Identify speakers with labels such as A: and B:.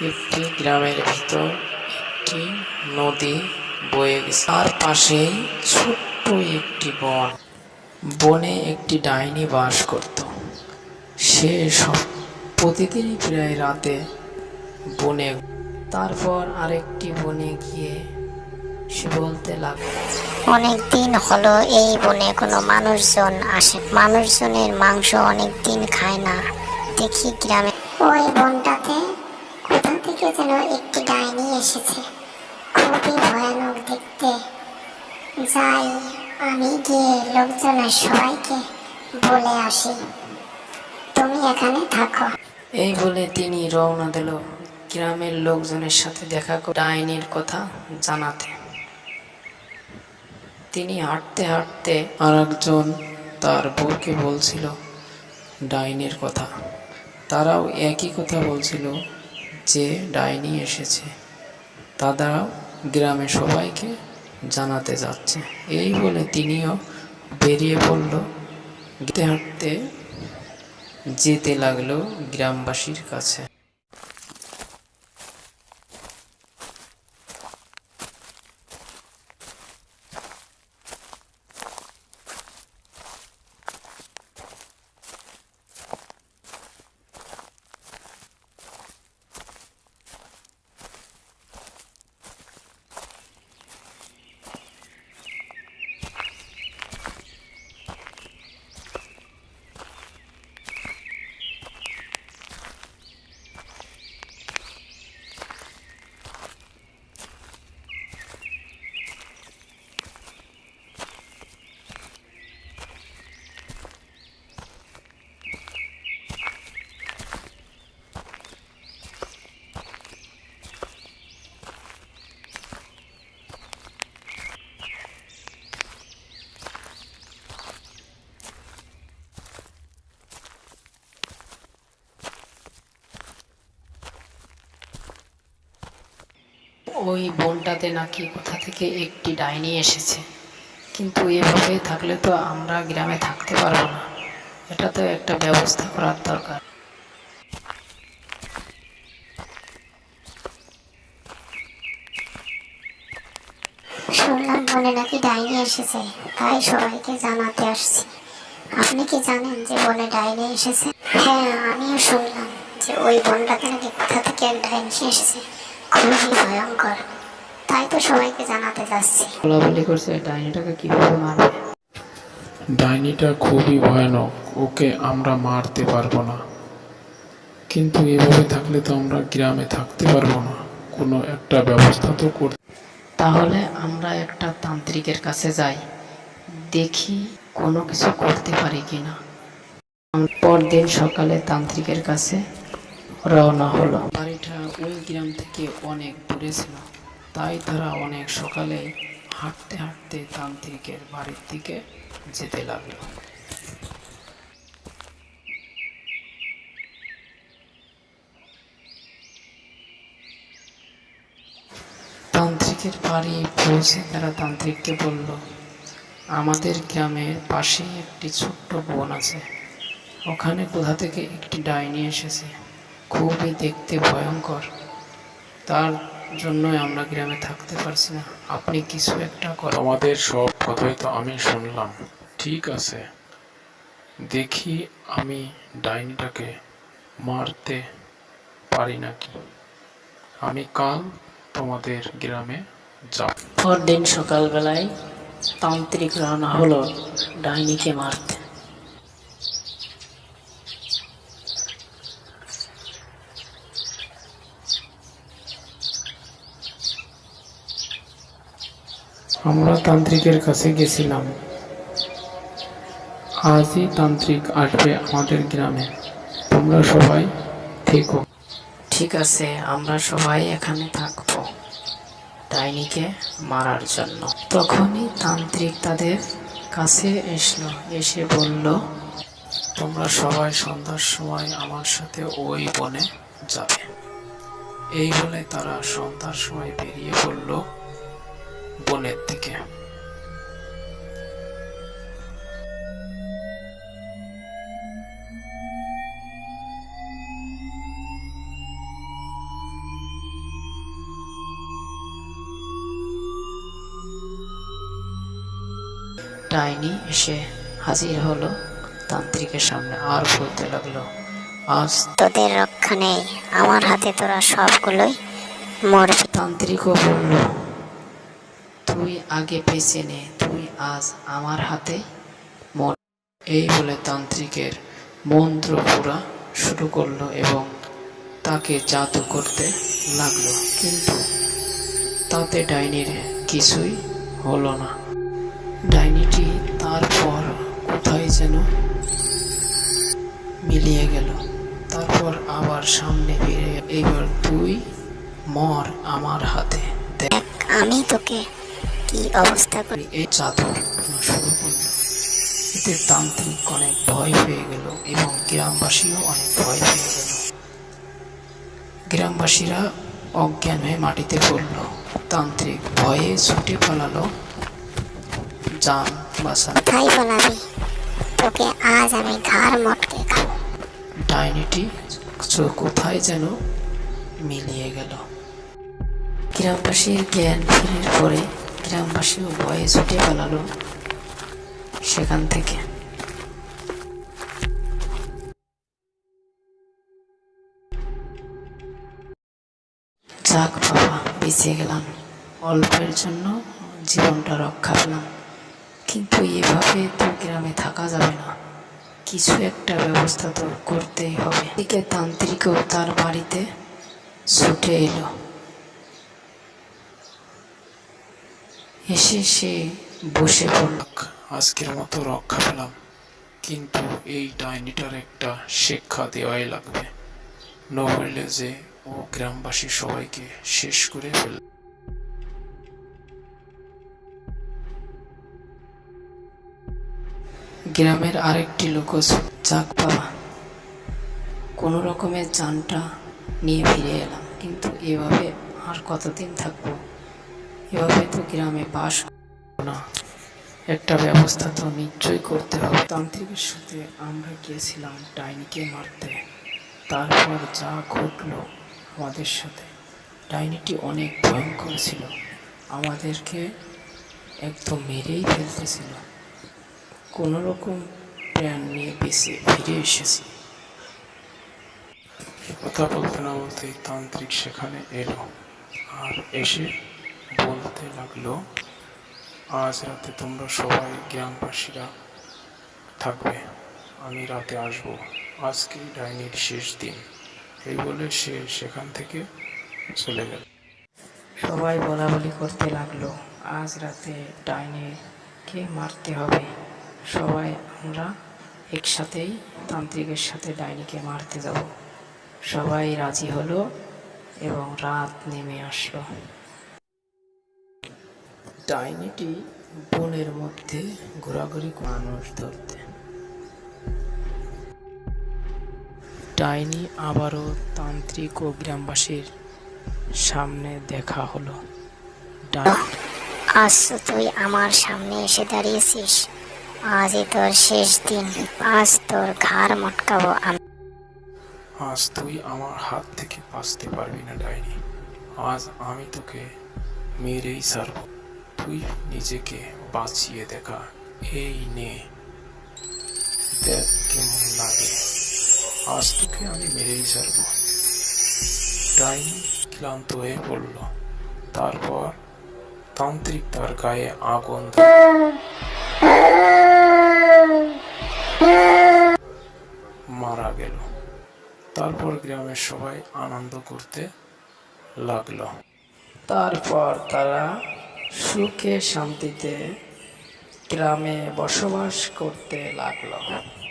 A: একটি গ্রামের ভিতর একটি নদী বয়ে গেছে, তার পাশেই ছোট্ট একটি বন। বনে একটি ডাইনি বাস করত। সে সব প্রতিদিনই প্রায় রাতে বনে, তারপর আরেকটি বনে গিয়ে সে বলতে লাগলো,
B: অনেক দিন হলো এই বনে কোনো মানুষজন আসে, মানুষজনের মাংস অনেক দিন খায় না। দেখি গ্রামে ওই বনটাতে কোথা থেকে যেন একটি ডাইনি এসেছে, খুবই ভয়ানক দেখতে। যাই, আমি গিয়ে লোকজনের সবাইকে বলে আসি, তুমি এখানে থাকো।
A: এই বলে তিনি রওনা দিল গ্রামের লোকজনের সাথে দেখা করে ডাইনির কথা জানাতে। তিনি হাঁটতে হাঁটতে আর একজন তার বউকে বলছিল ডাইনির কথা। তারাও একই কথা বলছিল যে ডাইনি এসেছে, তারাও গ্রামে সবাইকে জানাতে যাচ্ছে। এই বলে তিনিও বেরিয়ে পড়ল। হাঁটতে হাঁটতে যেতে লাগলো গ্রামবাসীর কাছে। ওই বনটাতে নাকি কোথা থেকে একটি ডাইনি এসেছে, কিন্তু এভাবে থাকলে তো আমরা গ্রামে থাকতে পারবো না। এটা তো একটা ব্যবস্থা করার দরকার।
B: শুনলাম বনে নাকি ডাইনি এসেছে, তাই সবাইকে জানাতে আসছি। আপনি কি জানেন যে বনে ডাইনি এসেছে? হ্যাঁ, আমিও শুনলাম যে ওই বনটাতে নাকি কোথা থেকে এক ডাইনি এসেছে, খুবই ভয়ঙ্কর। তাই তো সবাইকে জানাতে যাচ্ছি।
A: বলাবলি করছে ডাইনিটাকে কিভাবে মারবে।
C: ডাইনিটা খুবই ভয়ানক, ওকে আমরা মারতে পারবো না। কিন্তু এভাবে থাকলে তো আমরা গ্রামে থাকতে পারবো না, কোনো একটা ব্যবস্থা তো করতে।
A: তাহলে আমরা একটা তান্ত্রিকের কাছে যাই, দেখি কোনো কিছু করতে পারি কিনা। পরদিন সকালে তান্ত্রিকের কাছে রওনা হলো। বাড়িটা ওই গ্রাম থেকে অনেক দূরে ছিল, তাই তারা অনেক সকালে হাঁটতে হাঁটতে তান্ত্রিকের বাড়ির দিকে যেতে লাগলো। তান্ত্রিকের বাড়ি পৌঁছে তারা তান্ত্রিককে বলল, আমাদের গ্রামের পাশেই একটি ছোট্ট বন আছে, ওখানে কোথা থেকে একটি ডাইনি এসেছে, খুবই দেখতে ভয়ঙ্কর। তার জন্যই আমরা গ্রামে থাকতে পারছি না, আপনি কিছু একটা করেন।
C: আমাদের সব কথাই তো আমি শুনলাম, ঠিক আছে, দেখি আমি ডাইনিটাকে মারতে পারি নাকি। আমি কাল তোমাদের গ্রামে যাব।
A: পরদিন সকালবেলায় তান্ত্রিক রওনা হলো ডাইনিকে মারতে। আমরা তান্ত্রিকের কাছে গেছিলাম, আজই তান্ত্রিক আসবে আমাদের গ্রামে, তোমরা সবাই থেকো। ঠিক আছে, আমরা সবাই এখানে থাকবো ডাইনিকে মারার জন্য। তখনই তান্ত্রিক তাদের কাছে এসে বলল, তোমরা সবাই সন্ধ্যার সময় আমার সাথে ওই বনে যাবে। এই বলে তারা সন্ধ্যার সময় বেরিয়ে পড়ল বনের দিকে। ডাইনি এসে হাজির হলো তান্ত্রিকের সামনে আর বলতে লাগলো, আজ
B: তোদের রক্ষা নেই, আমার হাতে তোরা সবগুলোই মরবি।
A: তান্ত্রিকও বলল, তুই আগে বেঁচে নে, তুই আজ আমার হাতে মর। এই বলে তান্ত্রিকের মন্ত্র পড়া শুরু করলো এবং তাকে জাদু করতে লাগলো, কিন্তু তাতে ডাইনির কিছুই হলো না। ডাইনিটি তারপর কোথায় যেন মিলিয়ে গেল, তারপর আবার সামনে ফিরে গেল। এবার তুই মর আমার হাতে, দেখ
B: আমি তোকে কি অবস্থা করি।
A: এই জাদু শুরু করলো। এতে তান্ত্রিক অনেক ভয় পেয়ে গেল এবং গ্রামবাসীও অনেক ভয় পেয়ে গেল। গ্রামবাসীরা অজ্ঞান হয়ে মাটিতে পড়ল। তান্ত্রিক ভয়ে ছুটে পালালো যান বাঁচানো।
B: কোথায় পালাবি, তোকে আজ আমি ঘাড় মটকে খাবো।
A: ডাইনিটি কোথায় যেন মিলিয়ে গেল। গ্রামবাসীর জ্ঞান ফিরে পরে গ্রামবাসীও ভয়ে ছুটে পালালো সেখান থেকে। যাক বাবা, বেঁচে গেলাম, অল্পের জন্য জীবনটা রক্ষা পেলাম, কিন্তু এভাবে তো গ্রামে থাকা যাবে না, কিছু একটা ব্যবস্থা তো করতেই হবে। এদিকে তান্ত্রিকও তার বাড়িতে ছুটে এলো। এসে সে বসে পড়ল।
C: আজকের মতো রক্ষা পেলাম, কিন্তু এই ডাইনিটার একটা শিক্ষা দেওয়াই লাগবে, নইলে যে ও গ্রামবাসী সবাইকে শেষ করে ফেলবে।
A: গ্রামের আরেকটি লোক, যাক বাবা, কোনো রকমের জানটা নিয়ে ফিরে এলাম, কিন্তু এভাবে আর কতদিন থাকবো, এভাবে তো গ্রামে বাস করবো না, একটা ব্যবস্থা তো নিশ্চয়ই করতে হবে। তান্ত্রিকের সাথে আমরা গিয়েছিলাম ডাইনিকে মারতে, তারপর যা ঘটলো আমাদের সাথে, ডাইনিটি অনেক ভয়ঙ্কর ছিল, আমাদেরকে একদম মেরেই ফেলতেছিল, কোনো রকম প্রাণ নিয়ে বেঁচে ফিরে এসেছি।
C: কথা বলতে না বলতেই তান্ত্রিক সেখানে এলো আর এসে বলতে লাগলো, আজ রাতে তোমরা সবাই গ্রামবাসীরা থাকবে, আমি রাতে আসবো, আজকে ডাইনির শেষ দিন। এই বলে সে সেখান থেকে চলে গেল।
A: সবাই বলাবলি করতে লাগলো, আজ রাতে ডাইনিকে মারতে হবে, সবাই আমরা একসাথেই তান্ত্রিকের সাথে ডাইনিকে মারতে যাব। সবাই রাজি হলো এবং রাত নেমে আসলো। ডাইনিটি বনের মধ্যে ঘোরাঘুরি মানুষ ধরতে। ডাইনি আবারও তান্ত্রিক ও গ্রামবাসীর সামনে দেখা হলো।
B: আজ তো তুই আমার সামনে এসে দাঁড়িয়েছিস, আজই তোর শেষ দিন, আজ তোর ঘাড় মটকাবো আমি।
C: আজ তুই আমার হাত থেকে বাঁচতে পারবি না ডাইনি, আজ আমি তোকে মেরেই ছাড়ব, তুই নিজেকে বাঁচিয়ে দেখা, এই নে, দেখ কেমন লাগে, আজ তোকে আমি মেরেই ছাড়ব। ডাইনি ক্লান্ত হয়ে পড়ল, তারপর তান্ত্রিক তার গায়ে আগুন মারা গেল। তারপর গ্রামের সবাই আনন্দ করতে লাগলো।
A: তারপর তারা সুখে শান্তিতে গ্রামে বসবাস করতে লাগলো।